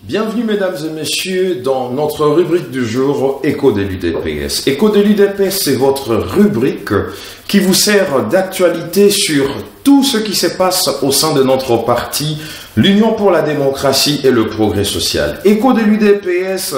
Bienvenue mesdames et messieurs dans notre rubrique du jour Écho de l'UDPS. Écho de l'UDPS, c'est votre rubrique qui vous sert d'actualité sur tout ce qui se passe au sein de notre parti, l'Union pour la démocratie et le progrès social. Écho de l'UDPS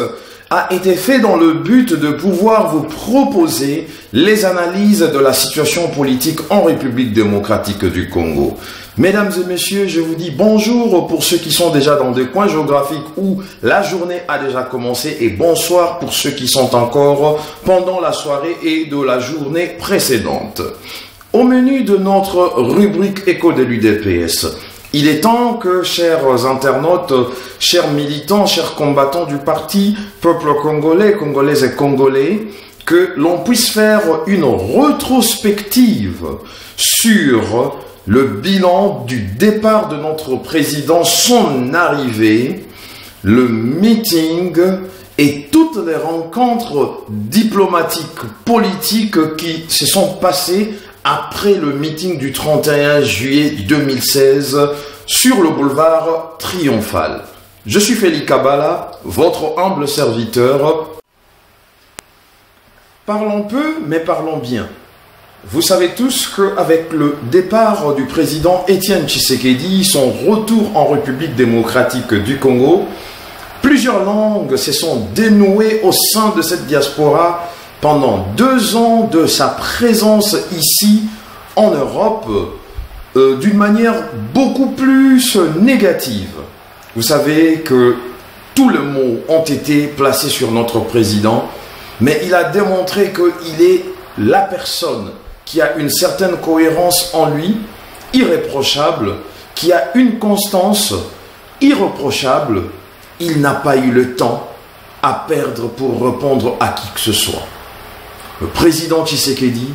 a été fait dans le but de pouvoir vous proposer les analyses de la situation politique en République démocratique du Congo. Mesdames et messieurs, je vous dis bonjour pour ceux qui sont déjà dans des coins géographiques où la journée a déjà commencé et bonsoir pour ceux qui sont encore pendant la soirée et de la journée précédente. Au menu de notre rubrique Écho de l'UDPS, il est temps que, chers internautes, chers militants, chers combattants du parti, peuple congolais, congolaises et congolais, que l'on puisse faire une rétrospective sur le bilan du départ de notre président, son arrivée, le meeting et toutes les rencontres diplomatiques, politiques qui se sont passées après le meeting du 31 juillet 2016 sur le boulevard Triomphal. Je suis Félix Kabala, votre humble serviteur. Parlons peu, mais parlons bien. Vous savez tous qu'avec le départ du président Étienne Tshisekedi, son retour en République démocratique du Congo, plusieurs langues se sont dénouées au sein de cette diaspora pendant 2 ans de sa présence ici en Europe d'une manière beaucoup plus négative. Vous savez que tous les mots ont été placés sur notre président, mais il a démontré qu'il est la personne qui a une certaine cohérence en lui, irréprochable, qui a une constance irréprochable. Il n'a pas eu le temps à perdre pour répondre à qui que ce soit. Le président Tshisekedi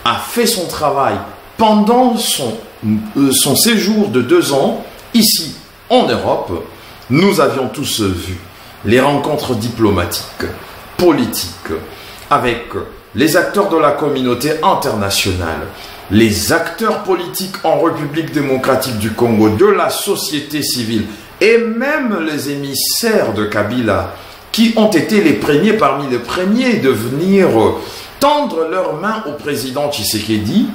a fait son travail pendant son séjour de 2 ans ici en Europe. Nous avions tous vu les rencontres diplomatiques, politiques, avec les acteurs de la communauté internationale, les acteurs politiques en République démocratique du Congo, de la société civile et même les émissaires de Kabila qui ont été les premiers parmi les premiers de venir tendre leurs mains au président Tshisekedi.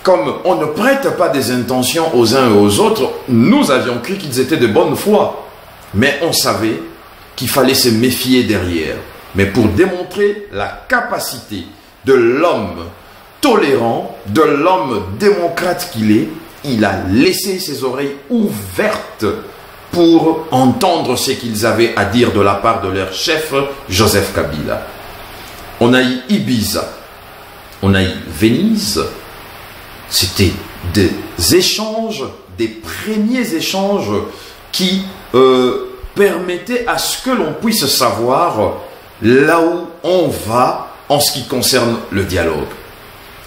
Comme on ne prête pas des intentions aux uns et aux autres, nous avions cru qu'ils étaient de bonne foi. Mais on savait qu'il fallait se méfier derrière. Mais pour démontrer la capacité de l'homme tolérant, de l'homme démocrate qu'il est, il a laissé ses oreilles ouvertes pour entendre ce qu'ils avaient à dire de la part de leur chef, Joseph Kabila. On a eu Ibiza, on a eu Venise. C'était des échanges, des premiers échanges qui permettaient à ce que l'on puisse savoir là où on va en ce qui concerne le dialogue.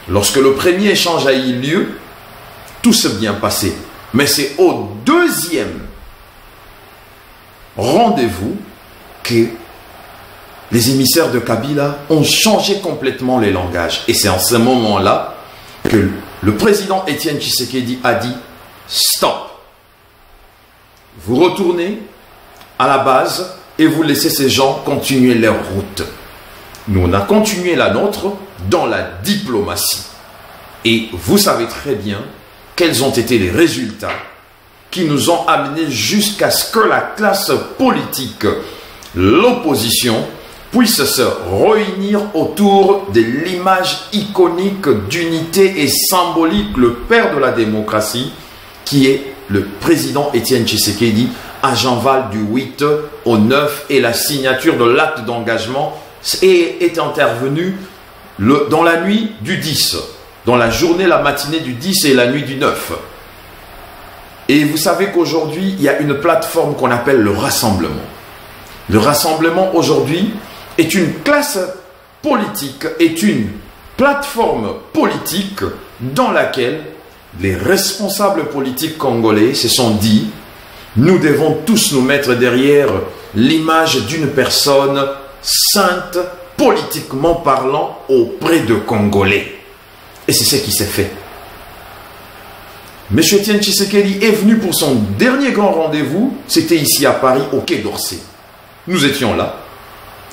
Lorsque le premier échange a eu lieu, tout s'est bien passé. Mais c'est au deuxième rendez-vous que les émissaires de Kabila ont changé complètement les langages. Et c'est en ce moment-là que le président Étienne Tshisekedi a dit « Stop ! Vous retournez à la base et vous laissez ces gens continuer leur route. » Nous, on a continué la nôtre dans la diplomatie. Et vous savez très bien quels ont été les résultats qui nous ont amenés jusqu'à ce que la classe politique, l'opposition, puisse se réunir autour de l'image iconique d'unité et symbolique, le père de la démocratie, qui est le président Étienne Tshisekedi, à Jean-Val du 8 au 9, et la signature de l'acte d'engagement est intervenue dans la nuit du 10, dans la journée, la matinée du 10 et la nuit du 9. Et vous savez qu'aujourd'hui, il y a une plateforme qu'on appelle le rassemblement. Le rassemblement aujourd'hui est une classe politique, est une plateforme politique dans laquelle les responsables politiques congolais se sont dit « Nous devons tous nous mettre derrière l'image d'une personne sainte, politiquement parlant, auprès de Congolais. » Et c'est ce qui s'est fait. M. Etienne Tshisekedi est venu pour son dernier grand rendez-vous, c'était ici à Paris, au Quai d'Orsay. Nous étions là,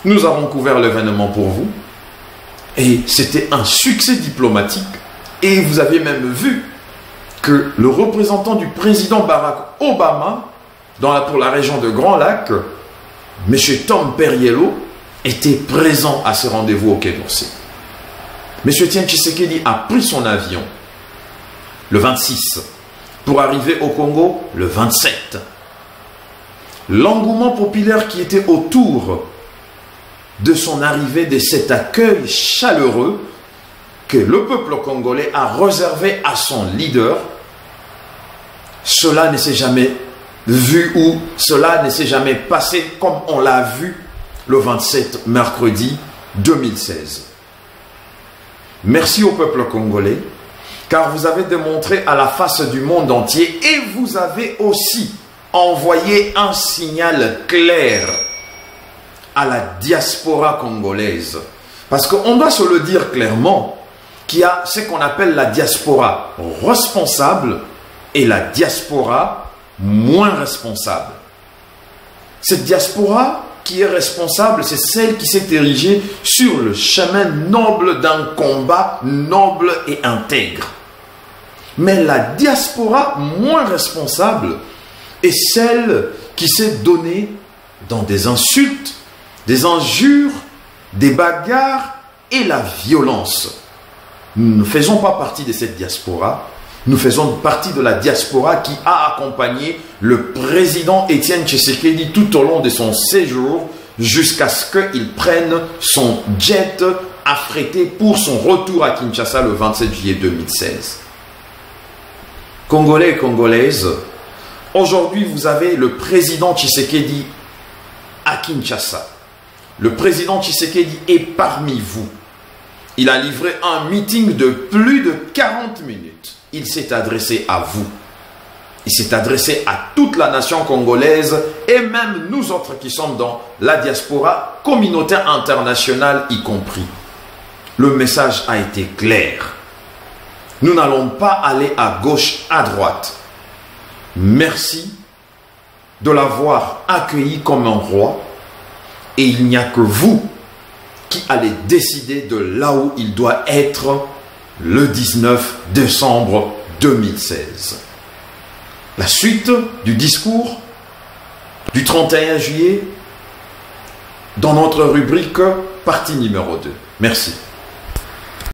nous avons couvert l'événement pour vous, et c'était un succès diplomatique, et vous avez même vu que le représentant du président Barack Obama, pour la région de Grand Lac, M. Tom Perriello, était présent à ce rendez-vous au Quai d'Orsay. M. Etienne Tshisekedi a pris son avion le 26 pour arriver au Congo le 27. L'engouement populaire qui était autour de son arrivée, de cet accueil chaleureux que le peuple congolais a réservé à son leader, cela ne s'est jamais vu ou cela ne s'est jamais passé comme on l'a vu le 27 mercredi 2016. Merci au peuple congolais, car vous avez démontré à la face du monde entier et vous avez aussi envoyé un signal clair à la diaspora congolaise. Parce qu'on doit se le dire clairement, qu'il y a ce qu'on appelle la diaspora responsable et la diaspora moins responsable. Cette diaspora qui est responsable, c'est celle qui s'est érigée sur le chemin noble d'un combat noble et intègre. Mais la diaspora moins responsable est celle qui s'est donnée dans des insultes, des injures, des bagarres et la violence. Nous ne faisons pas partie de cette diaspora. Nous faisons partie de la diaspora qui a accompagné le président Etienne Tshisekedi tout au long de son séjour jusqu'à ce qu'il prenne son jet affrété pour son retour à Kinshasa le 27 juillet 2016. Congolais et Congolaises, aujourd'hui vous avez le président Tshisekedi à Kinshasa. Le président Tshisekedi est parmi vous. Il a livré un meeting de plus de 40 minutes. Il s'est adressé à vous. Il s'est adressé à toute la nation congolaise et même nous autres qui sommes dans la diaspora communautaire internationale y compris. Le message a été clair. Nous n'allons pas aller à gauche, à droite. Merci de l'avoir accueilli comme un roi et il n'y a que vous qui allez décider de là où il doit être le 19 décembre 2016. La suite du discours du 31 juillet dans notre rubrique partie numéro 2. Merci.